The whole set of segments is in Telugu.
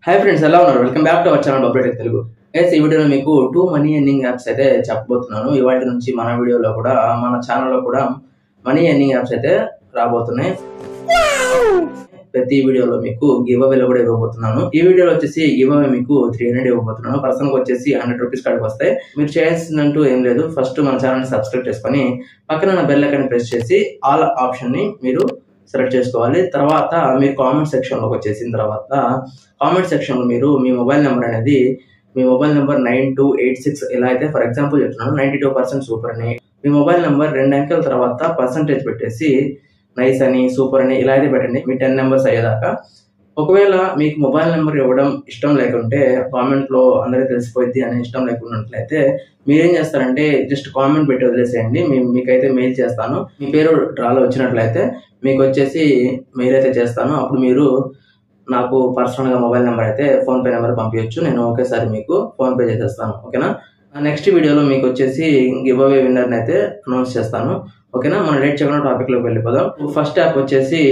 హాయ్ ఫ్రెండ్స్, ఎలా ఉన్నారు? Welcome back to our channel Bubbletech Telugu. Guys, ఈ వీడియోలో మీకు 2 మనీ ఎర్నింగ్ యాప్స్ అయితే చెప్పబోతున్నాను. ఇవాళ నుంచి మన వీడియోలో కూడా మన ఛానల్లో కూడా మనీ ఎర్నింగ్ యాప్స్ అయితే రాబోతున్నాయి. ప్రతి వీడియోలో మీకు గివ్ అవేలో కూడా ఇవ్వబోతున్నాను. ఈ వీడియోలో వచ్చేసి గివ్ అవే మీకు 300 ఇవ్వబోతున్నాను. పర్సన్ కి వచ్చేసి 100 రూపీస్ కాడికి వస్తాయి. మీరు చేయాల్సిందంటూ ఏం లేదు. ఫస్ట్ మన ఛానల్ సబ్స్క్రైబ్ చేసుకొని పక్కన బెల్ ఐకాన్ ప్రెస్ చేసి ఆల్ ఆప్షన్ ని మీరు సెలెక్ట్ చేసుకోవాలి. తర్వాత మీరు కామెంట్ సెక్షన్ లోకి వచ్చేసిన తర్వాత కామెంట్ సెక్షన్ లో మీరు మీ మొబైల్ నెంబర్ అనేది మీ మొబైల్ నెంబర్ 9286 ఇలా అయితే ఫర్ ఎగ్జాంపుల్ చెప్తున్నాను 92% సూపర్ అని మీ మొబైల్ నెంబర్ 2 అంకెల తర్వాత పర్సంటేజ్ పెట్టేసి నైస్ అని సూపర్ అని ఇలా అయితే పెట్టండి మీ 10 నెంబర్స్ అయ్యేదాకా. ఒకవేళ మీకు మొబైల్ నెంబర్ ఇవ్వడం ఇష్టం లేకుంటే కామెంట్ లో అందరికీ తెలిసిపోయింది అనే ఇష్టం లేకున్నట్లయితే మీరేం చేస్తారంటే జస్ట్ కామెంట్ పెట్టి వదిలేసేయండి. మీకైతే మెయిల్ చేస్తాను. మీ పేరు డ్రాలో వచ్చినట్లయితే మీకు వచ్చేసి మెయిల్ అయితే చేస్తాను. అప్పుడు మీరు నాకు పర్సనల్ గా మొబైల్ నెంబర్ అయితే ఫోన్ పే నెంబర్ పంపించచ్చు. నేను ఒకేసారి మీకు ఫోన్ పే చేసేస్తాను. ఓకేనా? నెక్స్ట్ వీడియోలో మీకు వచ్చేసి గివ్ అవే విన్నర్ అయితే అనౌన్స్ చేస్తాను. ఓకేనా? మనం లేట్ చేయకుండా టాపిక్ లోకి వెళ్ళిపోదాం. ఫస్ట్ యాప్ వచ్చేసి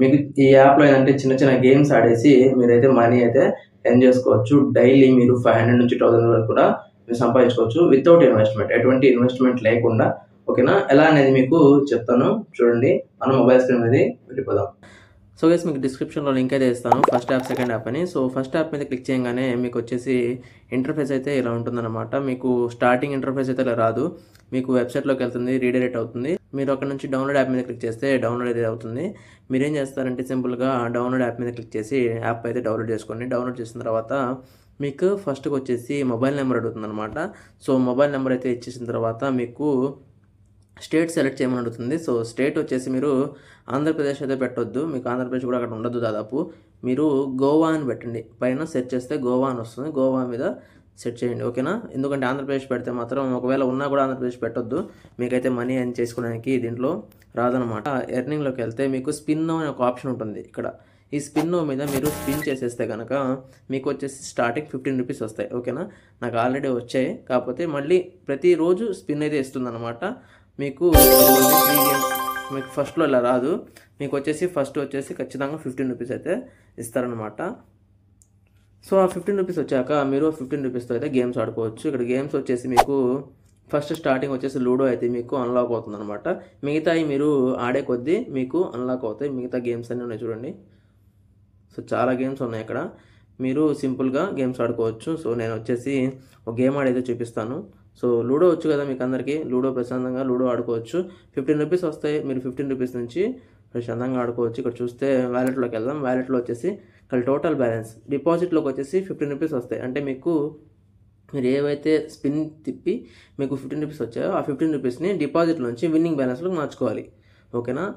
మీకు ఈ యాప్ లో ఏంటంటే చిన్న చిన్న గేమ్స్ ఆడేసి మీరైతే మనీ అయితే ఎర్న్ చేసుకోవచ్చు. డైలీ మీరు 500 నుంచి 1000 వరకు కూడా మీరు సంపాదించుకోవచ్చు వితౌట్ ఇన్వెస్ట్మెంట్, ఎటువంటి ఇన్వెస్ట్మెంట్ లేకుండా. ఓకేనా? ఎలా అనేది మీకు చెప్తాను, చూడండి. మనం మొబైల్ స్క్రీన్ మీద వెళ్ళిపోదాం. సో గైస్, మీకు డిస్క్రిప్షన్లో లింక్ అయితే ఇస్తాను, ఫస్ట్ యాప్ సెకండ్ యాప్ అని. సో ఫస్ట్ యాప్ మీద క్లిక్ చేయగానే మీకు వచ్చేసి ఇంటర్ఫేస్ అయితే ఇలా ఉంటుందన్నమాట. మీకు స్టార్టింగ్ ఇంటర్ఫేస్ అయితే ఇలా రాదు, మీకు వెబ్సైట్లోకి వెళ్తుంది, రీడైరెక్ట్ అవుతుంది. మీరు అక్కడ నుంచి డౌన్లోడ్ యాప్ మీద క్లిక్ చేస్తే డౌన్లోడ్ అయితే అవుతుంది. మీరేం చేస్తారంటే సింపుల్గా డౌన్లోడ్ యాప్ మీద క్లిక్ చేసి యాప్ అయితే డౌన్లోడ్ చేసుకోండి. డౌన్లోడ్ చేసిన తర్వాత మీకు ఫస్ట్కి వచ్చేసి మొబైల్ నెంబర్ అడుగుతుంది అనమాట. సో మొబైల్ నెంబర్ అయితే ఇచ్చేసిన తర్వాత మీకు స్టేట్ సెలెక్ట్ చేయమని అడుగుతుంది. సో స్టేట్ వచ్చేసి మీరు ఆంధ్రప్రదేశ్ అయితే పెట్టొద్దు, మీకు ఆంధ్రప్రదేశ్ కూడా అక్కడ ఉండదు దాదాపు. మీరు గోవా అని పెట్టండి. పైన సెర్చ్ చేస్తే గోవా అని వస్తుంది, గోవా మీద సెట్ చేయండి. ఓకేనా? ఎందుకంటే ఆంధ్రప్రదేశ్ పెడితే మాత్రం ఒకవేళ ఉన్నా కూడా ఆంధ్రప్రదేశ్ పెట్టొద్దు, మీకైతే మనీ ఎర్న్ చేసుకోవడానికి దీంట్లో రాదనమాట. ఎర్నింగ్లోకి వెళ్తే మీకు స్పిన్ అనే ఒక ఆప్షన్ ఉంటుంది ఇక్కడ. ఈ స్పిన్ మీద మీరు స్పిన్ చేసేస్తే కనుక మీకు వచ్చేసి స్టార్టింగ్ 15 రూపీస్ వస్తాయి. ఓకేనా? నాకు ఆల్రెడీ వచ్చాయి, కాకపోతే మళ్ళీ ప్రతిరోజు స్పిన్ అయితే ఇస్తుంది అనమాట. మీకు మీకు ఫస్ట్లో ఇలా రాదు, మీకు వచ్చేసి ఫస్ట్ వచ్చేసి ఖచ్చితంగా 15 రూపీస్ అయితే ఇస్తారనమాట. సో ఆ 15 రూపీస్ వచ్చాక మీరు 15 రూపీస్తో అయితే గేమ్స్ ఆడుకోవచ్చు. ఇక్కడ గేమ్స్ వచ్చేసి మీకు ఫస్ట్ స్టార్టింగ్ వచ్చేసి లూడో అయితే మీకు అన్లాక్ అవుతుంది అనమాట. మిగతాయి మీరు ఆడే కొద్దీ మీకు అన్లాక్ అవుతాయి. మిగతా గేమ్స్ అన్నీ ఉన్నాయి చూడండి. సో చాలా గేమ్స్ ఉన్నాయి ఇక్కడ, మీరు సింపుల్గా గేమ్స్ ఆడుకోవచ్చు. సో నేను వచ్చేసి ఒక గేమ్ ఆడైతే చూపిస్తాను. సో లూడో వచ్చు కదా మీకు అందరికీ, లూడో ప్రశాంతంగా లూడో ఆడుకోవచ్చు. 15 రూపీస్ వస్తాయి, మీరు 15 రూపీస్ నుంచి ప్రశాంతంగా ఆడుకోవచ్చు. ఇక్కడ చూస్తే వ్యాలెట్లోకి వెళ్దాం. వ్యాలెట్లో వచ్చేసి ఇక్కడ టోటల్ బ్యాలెన్స్ డిపాజిట్లోకి వచ్చేసి 15 రూపీస్ వస్తాయి. అంటే మీకు మీరు ఏవైతే స్పిన్ తిప్పి మీకు 15 రూపీస్ వచ్చాయో ఆ 15 రూపీస్ని డిపాజిట్ నుంచి విన్నింగ్ బ్యాలెన్స్లోకి మార్చుకోవాలి. ఓకేనా?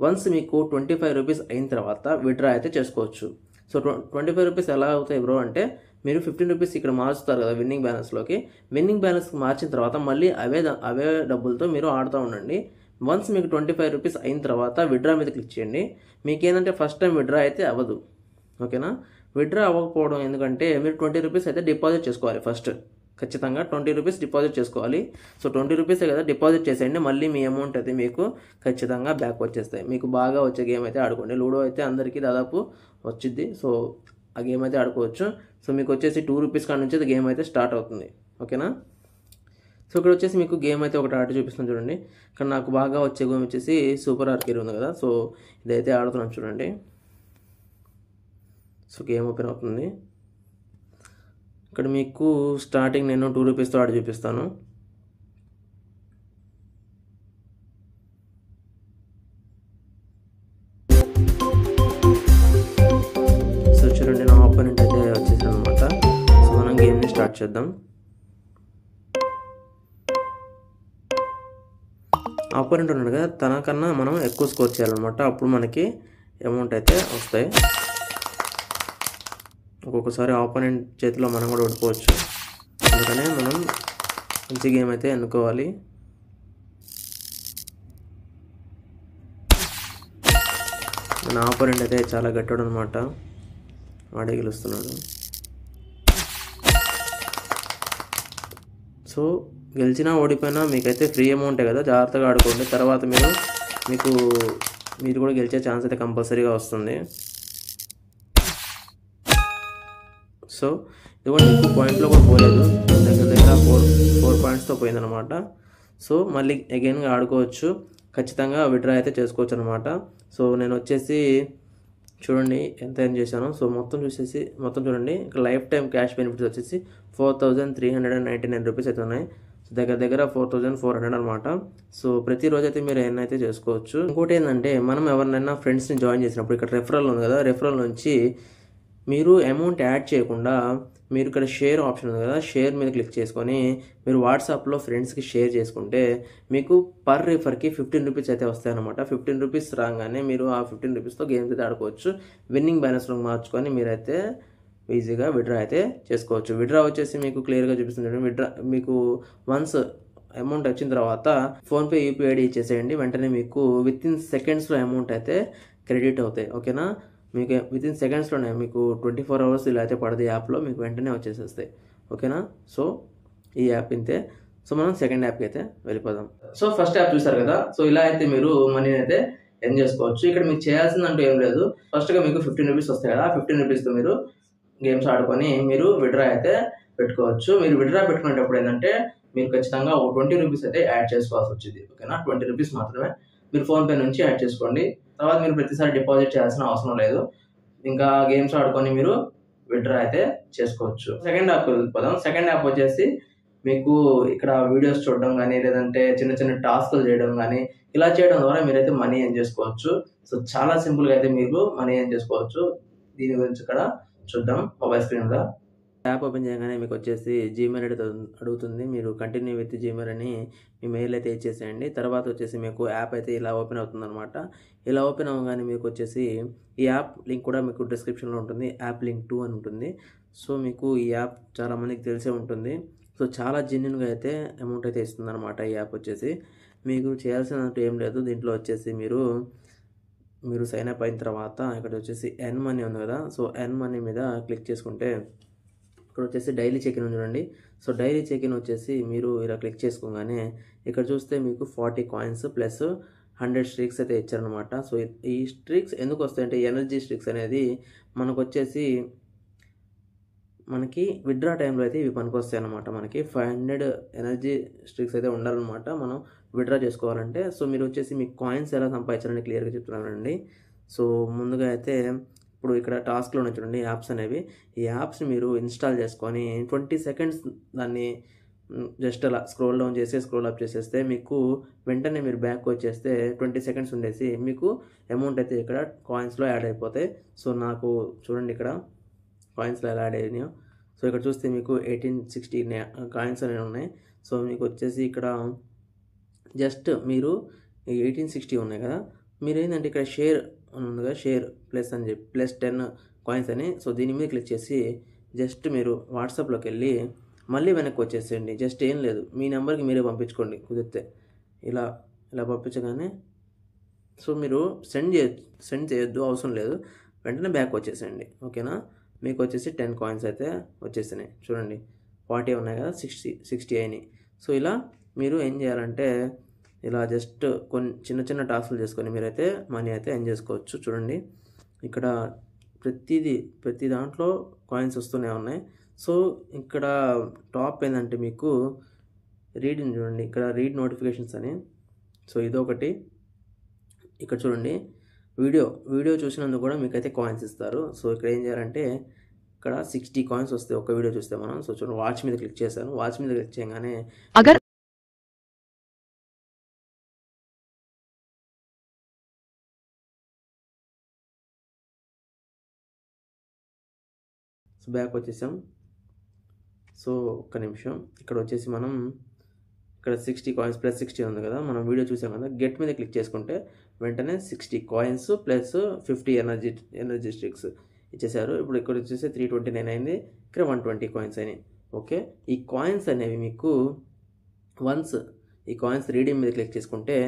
వన్స్ మీకు 25 రూపీస్ అయిన తర్వాత విత్డ్రా అయితే చేసుకోవచ్చు. సో 25 రూపీస్ ఎలా అవుతాయి బ్రో అంటే, మీరు 15 రూపీస్ ఇక్కడ మార్చుతారు కదా విన్నింగ్ బ్యాలెన్స్లోకి. విన్నింగ్ బ్యాలెన్స్కి మార్చిన తర్వాత మళ్ళీ అవే డబ్బులతో మీరు ఆడుతూ ఉండండి. వన్స్ మీకు 25 రూపీస్ అయిన తర్వాత విత్డ్రా మీద క్లిక్ చేయండి. మీకు ఏంటంటే ఫస్ట్ టైం విత్డ్రా అయితే అవ్వదు. ఓకేనా? విత్డ్రా అవ్వకపోవడం ఎందుకంటే మీరు 20 రూపీస్ అయితే డిపాజిట్ చేసుకోవాలి. ఫస్ట్ ఖచ్చితంగా 20 రూపీస్ డిపాజిట్ చేసుకోవాలి. సో 20 రూపీసే కదా, డిపాజిట్ చేసేయండి. మళ్ళీ మీ అమౌంట్ అయితే మీకు ఖచ్చితంగా బ్యాక్ వచ్చేస్తాయి. మీకు బాగా వచ్చే గేమ్ అయితే ఆడుకోండి. లూడో అయితే అందరికీ దాదాపు వచ్చింది. సో ఆ గేమ్ అయితే ఆడుకోవచ్చు. సో మీకు వచ్చేసి 2 రూపీస్ కాడ నుంచి గేమ్ అయితే స్టార్ట్ అవుతుంది. ఓకేనా? సో ఇక్కడ వచ్చేసి మీకు గేమ్ అయితే ఒకటి ఆడి చూపిస్తాను చూడండి. ఇక్కడ నాకు బాగా వచ్చే గేమ్ వచ్చేసి సూపర్ ఆర్కేడ్ ఉంది కదా. సో ఇదైతే ఆడుతున్నాను చూడండి. సో గేమ్ ఓపెన్ అవుతుంది. ఇక్కడ మీకు స్టార్టింగ్ నేను 2 రూపీస్తో ఆడి చూపిస్తాను. సో చూడండి, నా ఆపోనెంట్ అయితే వచ్చేసాను అనమాట. సో మనం గేమ్ని స్టార్ట్ చేద్దాం. ఆపోనెంట్ ఉన్నాడు కదా, తనకన్నా మనం ఎక్కువ స్కోర్ చేయాలన్నమాట. అప్పుడు మనకి అమౌంట్ అయితే వస్తాయి. ఒక్కొక్కసారి ఆపోనెంట్ చేతిలో మనం కూడా ఓడిపోవచ్చు. అందుకనే మనం మంచి గేమ్ అయితే ఎన్నుకోవాలి. మన ఆపోనెంట్ అయితే చాలా గట్టాడు అనమాట, వాడే గెలుస్తున్నాడు. సో గెలిచినా ఓడిపోయినా మీకైతే ఫ్రీ అమౌంటే కదా, జాగ్రత్తగా ఆడుకోండి. తర్వాత మీరు కూడా గెలిచే ఛాన్స్ అయితే కంపల్సరీగా వస్తుంది. సో ఇదిగోండి ఎక్కువ పాయింట్లో కూడా పోలేదు, దగ్గర దగ్గర ఫోర్ పాయింట్స్తో పోయిందనమాట. సో మళ్ళీ అగైన్గా ఆడుకోవచ్చు, ఖచ్చితంగా విత్డ్రా అయితే చేసుకోవచ్చు అనమాట. సో నేను వచ్చేసి చూడండి ఎంత ఏం చేశాను. సో మొత్తం చూడండి, ఇక్కడ లైఫ్ టైం క్యాష్ బెనిఫిట్స్ వచ్చేసి 4399 రూపీస్ అయితే ఉన్నాయి. సో దగ్గర దగ్గర 4400 అనమాట. సో ప్రతిరోజు అయితే మీరు ఎర్న్ అయితే చేసుకోవచ్చు. ఇంకోటి ఏంటంటే మనం ఎవరినైనా ఫ్రెండ్స్ని జాయిన్ చేసినప్పుడు ఇక్కడ రెఫరల్ ఉంది కదా, రెఫరల్ నుంచి మీరు అమౌంట్ యాడ్ చేయకుండా మీరు ఇక్కడ షేర్ ఆప్షన్ ఉంది కదా, షేర్ మీద క్లిక్ చేసుకొని మీరు వాట్సాప్లో ఫ్రెండ్స్కి షేర్ చేసుకుంటే మీకు పర్ రిఫర్కి 15 రూపీస్ అయితే వస్తాయన్నమాట. 15 రూపీస్ రాగానే మీరు ఆ 15 రూపీస్తో గేమ్స్ అయితే ఆడుకోవచ్చు. విన్నింగ్ బ్యాలెన్స్లో మార్చుకొని మీరైతే ఈజీగా విత్డ్రా అయితే చేసుకోవచ్చు. విత్డ్రా వచ్చేసి మీకు క్లియర్గా చూపిస్తుంది. విత్డ్రా మీకు వన్స్ అమౌంట్ వచ్చిన తర్వాత ఫోన్పే యూపీఐ ఐడి ఇచ్చేసేయండి, వెంటనే మీకు వితిన్ సెకండ్స్లో అమౌంట్ అయితే క్రెడిట్ అవుతాయి. ఓకేనా, మీకు వితిన్ సెకండ్స్లోనే మీకు 24 అవర్స్ ఇలా అయితే పడదు, యాప్లో మీకు వెంటనే వచ్చేసేస్తాయి. ఓకేనా, సో ఈ యాప్ ఇంతే. సో మనం సెకండ్ యాప్కి అయితే వెళ్ళిపోదాం. సో ఫస్ట్ యాప్ చూసారు కదా, సో ఇలా అయితే మీరు మనీని అయితే ఎర్న్ చేసుకోవచ్చు. ఇక్కడ మీకు చేయాల్సిందంటూ ఏం లేదు. ఫస్ట్గా మీకు 15 రూపీస్ వస్తాయి కదా, 15 రూపీస్తో మీరు గేమ్స్ ఆడుకొని మీరు విత్డ్రా అయితే పెట్టుకోవచ్చు. మీరు విత్డ్రా పెట్టుకునేటప్పుడు ఏంటంటే మీరు ఖచ్చితంగా ఒక 20 రూపీస్ అయితే యాడ్ చేసుకోవాల్సి వచ్చింది. ఓకేనా, 20 రూపీస్ మాత్రమే మీరు ఫోన్పే నుంచి యాడ్ చేసుకోండి. తర్వాత మీరు ప్రతిసారి డిపాజిట్ చేయాల్సిన అవసరం లేదు. ఇంకా గేమ్స్ ఆడుకొని మీరు విత్డ్రా అయితే చేసుకోవచ్చు. సెకండ్ యాప్ వెళ్ళిపోదాం. సెకండ్ యాప్ వచ్చేసి మీకు ఇక్కడ వీడియోస్ చూడడం కానీ, లేదంటే చిన్న చిన్న టాస్క్లు చేయడం కానీ, ఇలా చేయడం ద్వారా మీరైతే మనీ ఎర్న్ చేసుకోవచ్చు. సో చాలా సింపుల్గా అయితే మీరు మనీ ఎర్న్ చేసుకోవచ్చు. దీని గురించి ఇక్కడ చూద్దాం మొబైల్ స్క్రీన్ మీద. యాప్ ఓపెన్ చేయగానే మీకు వచ్చేసి జీమెయిల్ అయితే అడుగుతుంది. మీరు కంటిన్యూ విత్ జీమెయిల్ అని మీ మెయిల్ అయితే ఇచ్చేసేయండి. తర్వాత వచ్చేసి మీకు యాప్ అయితే ఇలా ఓపెన్ అవుతుంది అనమాట. ఇలా ఓపెన్ అవ్వగానే మీకు వచ్చేసి ఈ యాప్ లింక్ కూడా మీకు డిస్క్రిప్షన్లో ఉంటుంది. యాప్ లింక్ 2 అని ఉంటుంది. సో మీకు ఈ యాప్ చాలామందికి తెలిసే ఉంటుంది. సో చాలా జెన్యున్గా అయితే అమౌంట్ అయితే ఇస్తుంది అనమాట ఈ యాప్ వచ్చేసి. మీకు చేయాల్సినట్టు ఏం లేదు. దీంట్లో వచ్చేసి మీరు సైన్ అప్ అయిన తర్వాత ఇక్కడ వచ్చేసి ఎర్న్ మనీ ఉంది కదా, సో ఎర్న్ మనీ మీద క్లిక్ చేసుకుంటే ఇక్కడ వచ్చేసి డైలీ చెక్ ఇన్ చూడండి. సో డైలీ చెక్ ఇన్ వచ్చేసి మీరు ఇలా క్లిక్ చేసుకోగానే ఇక్కడ చూస్తే మీకు 40 కాయిన్స్ ప్లస్ 100 స్ట్రీక్స్ అయితే ఇచ్చారనమాట. సో ఈ స్ట్రీక్స్ ఎందుకు వస్తాయంటే ఎనర్జీ స్ట్రీక్స్ అనేది మనకు వచ్చేసి మనకి విత్డ్రా టైంలో అయితే ఇవి పనికొస్తాయి అనమాట. మనకి 500 ఎనర్జీ స్ట్రీక్స్ అయితే ఉండాలన్నమాట మనం విత్డ్రా చేసుకోవాలంటే. సో మీరు వచ్చేసి మీ కాయిన్స్ ఎలా సంపాదించాలని క్లియర్గా చెప్తున్నానండి. సో ముందుగా అయితే ఇప్పుడు ఇక్కడ టాస్క్లో ఉన్నాయి చూడండి యాప్స్ అనేవి. ఈ యాప్స్ని మీరు ఇన్స్టాల్ చేసుకొని 20 సెకండ్స్ దాన్ని జస్ట్ అలా స్క్రోల్ డౌన్ చేసి స్క్రోల్ అప్ చేసేస్తే మీకు వెంటనే మీరు బ్యాక్ వచ్చేస్తే 20 సెకండ్స్ ఉండేసి మీకు అమౌంట్ అయితే ఇక్కడ కాయిన్స్లో యాడ్ అయిపోతాయి. సో నాకు చూడండి ఇక్కడ కాయిన్స్లో ఎలా యాడ్ అయినాయో. సో ఇక్కడ చూస్తే మీకు 1860 కాయిన్స్ అనేవి ఉన్నాయి. సో మీకు వచ్చేసి ఇక్కడ జస్ట్ మీరు 1860 ఉన్నాయి కదా, మీరు ఏంటంటే ఇక్కడ షేర్ అని ఉంది కదా, షేర్ ప్లస్ అని చెప్పి ప్లస్ 10 కాయిన్స్ అని. సో దీని మీద క్లిక్ చేసి జస్ట్ మీరు వాట్సాప్లోకి వెళ్ళి మళ్ళీ వెనక్కి వచ్చేసేయండి. జస్ట్ ఏం లేదు, మీ నెంబర్కి మీరే పంపించుకోండి కుదిరితే. ఇలా పంపించగానే సో మీరు సెండ్ చేయొద్దు, అవసరం లేదు, వెంటనే బ్యాక్ వచ్చేసేయండి. ఓకేనా, మీకు వచ్చేసి 10 కాయిన్స్ అయితే వచ్చేసినాయి చూడండి. 40 ఉన్నాయి కదా, 60 అయినాయి. సో ఇలా మీరు ఏం చేయాలంటే ఇలా జస్ట్ కొన్ని చిన్న చిన్న టాస్క్లు చేసుకొని మీరైతే మనీ అయితే ఎర్న్ చేసుకోవచ్చు. చూడండి ఇక్కడ ప్రతి దాంట్లో కాయిన్స్ వస్తూనే ఉన్నాయి. సో ఇక్కడ టాప్ ఏంటంటే మీకు రీడ్ చూడండి, ఇక్కడ రీడ్ నోటిఫికేషన్స్ అని. సో ఇదొకటి. ఇక్కడ చూడండి వీడియో చూసినందుకు కూడా మీకైతే కాయిన్స్ ఇస్తారు. సో ఇక్కడ ఏం చేయాలంటే ఇక్కడ 60 కాయిన్స్ వస్తాయి ఒక వీడియో చూస్తే మనం. సో చూడండి వాచ్ మీద క్లిక్ చేశాను. వాచ్ మీద క్లిక్ చేయగానే సో బ్యాక్ వచ్చేసాం. సో ఒక్క నిమిషం, ఇక్కడ వచ్చేసి మనం ఇక్కడ 60 కాయిన్స్ ప్లస్ 60 ఉంది కదా, మనం వీడియో చూసాం కదా, గెట్ మీద క్లిక్ చేసుకుంటే వెంటనే 60 కాయిన్స్ ప్లస్ 50 ఎనర్జీ స్టిక్స్ ఇచ్చేసారు. ఇప్పుడు ఇక్కడ వచ్చేసి 329 అయింది, ఇక్కడ 120 కాయిన్స్ అయినాయి. ఓకే, ఈ కాయిన్స్ అనేవి మీకు వన్స్ ఈ కాయిన్స్ రీడింగ్ మీద క్లిక్ చేసుకుంటే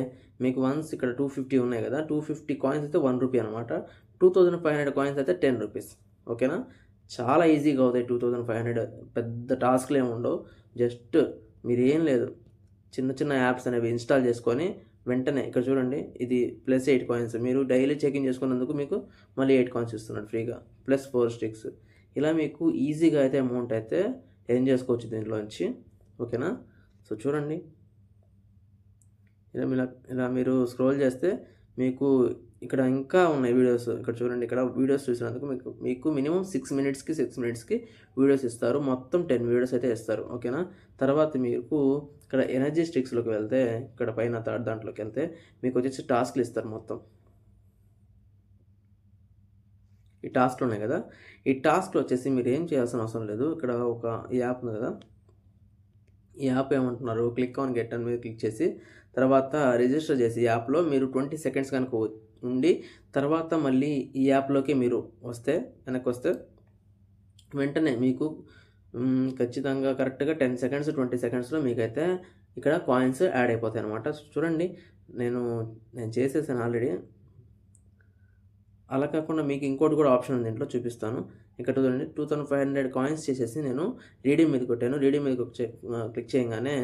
మీకు వన్స్ ఇక్కడ 250 ఉన్నాయి కదా, 250 కాయిన్స్ అయితే 1 రూపీ అనమాట. 2500 కాయిన్స్ అయితే 10 రూపీస్. ఓకేనా, చాలా ఈజీగా అవుతాయి. 2500 పెద్ద టాస్క్లు ఏమి ఉండవు. జస్ట్ మీరు ఏం లేదు, చిన్న చిన్న యాప్స్ అనేవి ఇన్స్టాల్ చేసుకొని వెంటనే ఇక్కడ చూడండి ఇది ప్లస్ 8 కాయిన్స్. మీరు డైలీ చెక్ ఇన్ చేసుకున్నందుకు మీకు మళ్ళీ 8 కాయిన్స్ ఇస్తున్నాడు ఫ్రీగా, ప్లస్ 4 స్టిక్స్. ఇలా మీకు ఈజీగా అయితే అమౌంట్ అయితే ఎర్న్ చేసుకోవచ్చు దీంట్లోంచి, ఓకేనా. సో చూడండి, ఇలా మీరు స్క్రోల్ చేస్తే మీకు ఇక్కడ ఇంకా ఉన్నాయి వీడియోస్. ఇక్కడ చూడండి, ఇక్కడ వీడియోస్ చూసినందుకు మీకు మినిమం 6 మినిట్స్కి వీడియోస్ ఇస్తారు. మొత్తం 10 వీడియోస్ అయితే ఇస్తారు, ఓకేనా. తర్వాత మీకు ఇక్కడ ఎనర్జీ స్టిక్స్లోకి వెళ్తే, ఇక్కడ పైన థర్డ్ దాంట్లోకి వెళ్తే మీకు వచ్చేసి టాస్క్లు ఇస్తారు మొత్తం. ఈ టాస్క్లు ఉన్నాయి కదా, ఈ టాస్క్లు వచ్చేసి మీరు ఏం చేయాల్సిన అవసరం లేదు. ఇక్కడ ఒక యాప్ ఉంది కదా, ఈ యాప్ ఏమంటున్నారు, క్లిక్ ఆన్ గెట్ అని మీద క్లిక్ చేసి తర్వాత రిజిస్టర్ చేసి యాప్లో మీరు 20 సెకండ్స్ కనుక ఉండి తర్వాత మళ్ళీ ఈ యాప్లోకి మీరు వెనక్కి వస్తే వెంటనే మీకు ఖచ్చితంగా కరెక్ట్గా 10 సెకండ్స్ 20 సెకండ్స్లో మీకైతే ఇక్కడ కాయిన్స్ యాడ్ అయిపోతాయి అనమాట. చూడండి, నేను చేసేసాను ఆల్రెడీ. అలా కాకుండా మీకు ఇంకోటి కూడా ఆప్షన్ ఉంది, దీంట్లో చూపిస్తాను. ఇక్కడ చూడండి, 2500 కాయిన్స్ చేసేసి నేను రీడీమ్ మీద కొట్టాను. రీడీమ్ మీద క్లిక్ చేయగానే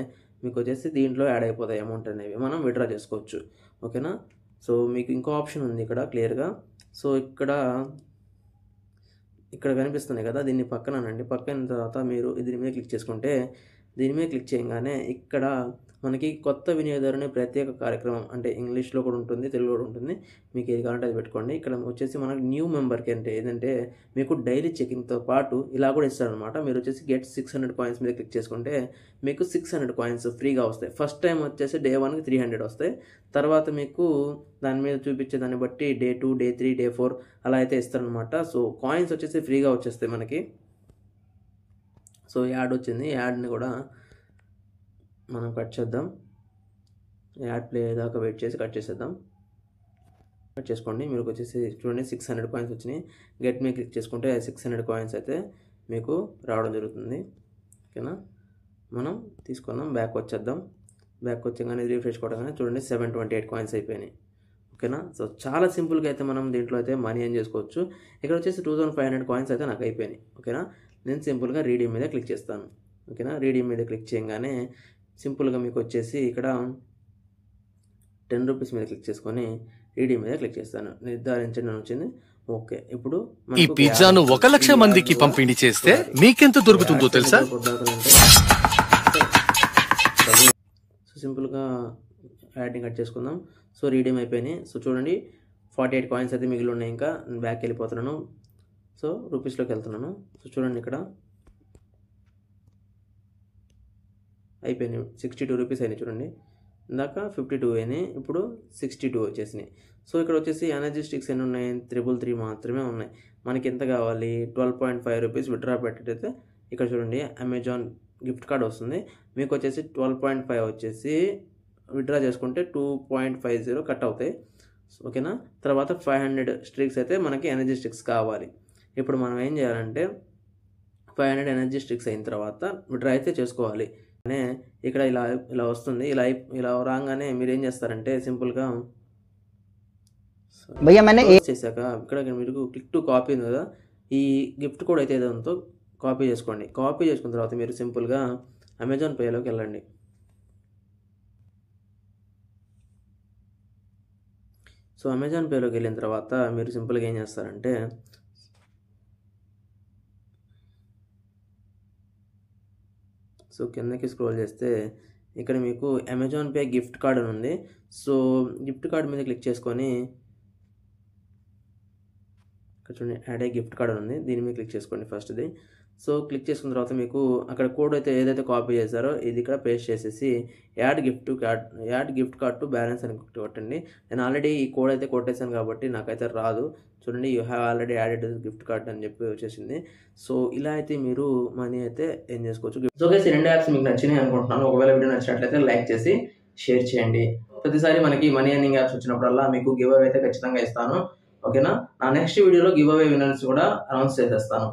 మీకు వచ్చేసి దీంట్లో యాడ్ అయిపోతాయి అమౌంట్ అనేవి, మనం విత్డ్రా చేసుకోవచ్చు, ఓకేనా. సో మీకు ఇంకో ఆప్షన్ ఉంది ఇక్కడ క్లియర్గా. సో ఇక్కడ కనిపిస్తుంది కదా, దీన్ని పక్కన తర్వాత మీరు దీని మీద క్లిక్ చేసుకుంటే, దీని మీద క్లిక్ చేయగానే ఇక్కడ మనకి కొత్త వినియోగదారుని ప్రత్యేక కార్యక్రమం అంటే ఇంగ్లీష్లో కూడా ఉంటుంది, తెలుగులో కూడా ఉంటుంది, మీకు ఏది కావాలంటే అది పెట్టుకోండి. ఇక్కడ వచ్చేసి మనకి న్యూ మెంబర్కి అంటే ఏంటంటే మీకు డైలీ చెకింగ్తో పాటు ఇలా కూడా ఇస్తారనమాట. మీరు వచ్చేసి గెట్ 600 కాయిన్స్ మీద క్లిక్ చేసుకుంటే మీకు 600 కాయిన్స్ ఫ్రీగా వస్తాయి. ఫస్ట్ టైం వచ్చేసి డే 1కి 300 వస్తాయి. తర్వాత మీకు దాని మీద చూపించే దాన్ని బట్టి డే 2, డే 3, డే 4 అలా అయితే ఇస్తారనమాట. సో కాయిన్స్ వచ్చేసి ఫ్రీగా వచ్చేస్తాయి మనకి. సో యాడ్ వచ్చింది, యాడ్ని కూడా మనం కట్ చేద్దాం. యాడ్ ప్లే దాకా వెయిట్ చేసి కట్ చేసుకోండి. మీరు వచ్చేసి చూడండి 600 కాయిన్స్ వచ్చినాయి. గెట్ మీ క్లిక్ చేసుకుంటే 600 కాయిన్స్ అయితే మీకు రావడం జరుగుతుంది, ఓకేనా. మనం తీసుకుందాం, బ్యాక్ వచ్చేగానే రీఫ్రెష్ కొట్టగానే చూడండి 728 కాయిన్స్ అయిపోయినాయి, ఓకేనా. సో చాలా సింపుల్గా అయితే మనం దీంట్లో అయితే మనీ ఏం చేసుకోవచ్చు. ఇక్కడ వచ్చేసి 2500 కాయిన్స్ అయితే నాకు అయిపోయినాయి, ఓకేనా. నేను సింపుల్గా రీడీమ్ మీద క్లిక్ చేస్తాను, ఓకేనా. రీడీమ్ మీద క్లిక్ చేయగానే సింపుల్గా మీకు వచ్చేసి ఇక్కడ 10 రూపీస్ మీద క్లిక్ చేసుకొని రీడీమ్ మీద క్లిక్ చేస్తాను. నిర్ధారించండి అని వచ్చింది, ఓకే. ఇప్పుడు ఈ పిజ్జాను 1,00,000 మందికి పంపిణీ చేస్తే మీకెంత దొరుకుతుందో తెలుసా? సో సింపుల్గా యాడ్ని కట్ చేసుకుందాం. సో రీడీమ్ అయిపోయినాయి. సో చూడండి 48 కాయిన్స్ అయితే మిగిలి ఉన్నాయి. ఇంకా బ్యాక్ వెళ్ళిపోతున్నాను. సో రూపీస్లోకి వెళ్తున్నాను. సో చూడండి, ఇక్కడ అయిపోయినాయి 62 రూపీస్ అయినాయి. చూడండి, ఇందాక 52 అయినాయి, ఇప్పుడు 62 వచ్చేసినాయి. సో ఇక్కడ వచ్చేసి ఎనర్జీ స్టిక్స్ ఎన్ని ఉన్నాయి, 333 మాత్రమే ఉన్నాయి. మనకి ఎంత కావాలి, 12.5 రూపీస్ విత్డ్రా పెట్టయితే ఇక్కడ చూడండి అమెజాన్ గిఫ్ట్ కార్డ్ వస్తుంది. మీకు వచ్చేసి 12.5 వచ్చేసి విత్డ్రా చేసుకుంటే 2.50 కట్ అవుతాయి, ఓకేనా. తర్వాత 500 స్ట్రిక్స్ అయితే మనకి ఎనర్జీ స్టిక్స్ కావాలి. ఇప్పుడు మనం ఏం చేయాలంటే 500 ఎనర్జీ స్టిక్స్ అయిన తర్వాత విత్డ్రా అయితే చేసుకోవాలి. ఇక్కడ ఇలా వస్తుంది. ఇలా రాగానే మీరు ఏం చేస్తారంటే సింపుల్గా చేశాక ఇక్కడ మీరు క్లిక్ టు కాపీ ఉంది కదా, ఈ గిఫ్ట్ కోడ్ అయితే ఏదంతో కాపీ చేసుకోండి. కాపీ చేసుకున్న తర్వాత మీరు సింపుల్గా అమెజాన్ పేలోకి వెళ్ళండి. సో అమెజాన్ పేలోకి వెళ్ళిన తర్వాత మీరు సింపుల్గా ఏం చేస్తారంటే సో కిందకి స్క్రోల్ చేస్తే ఇక్కడ మీకు అమెజాన్ పే గిఫ్ట్ కార్డ్ అని ఉంది. సో గిఫ్ట్ కార్డ్ మీద క్లిక్ చేసుకొని ఇక్కడ చూడండి యాడ్ ఏ గిఫ్ట్ కార్డ్ ఉంది, దీని మీద క్లిక్ చేసుకోండి ఫస్ట్ది. సో క్లిక్ చేసుకున్న తర్వాత మీకు అక్కడ కోడ్ అయితే ఏదైతే కాపీ చేశారో ఇది ఇక్కడ పేస్ట్ చేసేసి add gift card to balance అని కొట్టండి. నేను ఆల్రెడీ ఈ కోడ్ అయితే కొట్టేశాను కాబట్టి నాకైతే రాదు. చూడండి, you have already added gift card అని చెప్పి వచ్చేసింది. సో ఇలా అయితే మీరు మనీ అయితే ఏం చేసుకోవచ్చు. సో గైస్, ఈ 2 యాప్స్ మీకు నచ్చినాయి అనుకుంటున్నాను. ఒకవేళ వీడియో నచ్చినట్లయితే లైక్ చేసి షేర్ చేయండి. ప్రతిసారి మనకి మనీ ఎర్నింగ్ యాప్స్ వచ్చినప్పుడల్లా మీకు గివ్ అవే అయితే ఖచ్చితంగా ఇస్తాను, ఓకేనా. నా నెక్స్ట్ వీడియోలో గివ్ అవే విన్నర్స్ కూడా అనౌన్స్ చేసేస్తాను.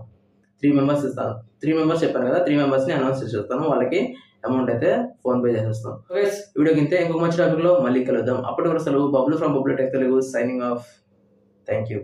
3 మెంబర్స్ ఇస్తాను. 3 మెంబర్స్ చెప్పాను కదా, 3 మెంబర్స్ని అనౌన్స్ చేసేస్తాను. వాళ్ళకి అమౌంట్ అయితే ఫోన్పే చేసేస్తాం. వీడియోకి ఇంకొక మంచి టాపిక్లో మళ్ళీ కలుద్దాం. అప్పటి వరకు సెలవు. Bablu from Bablu tech Telugu signing off. Thank you.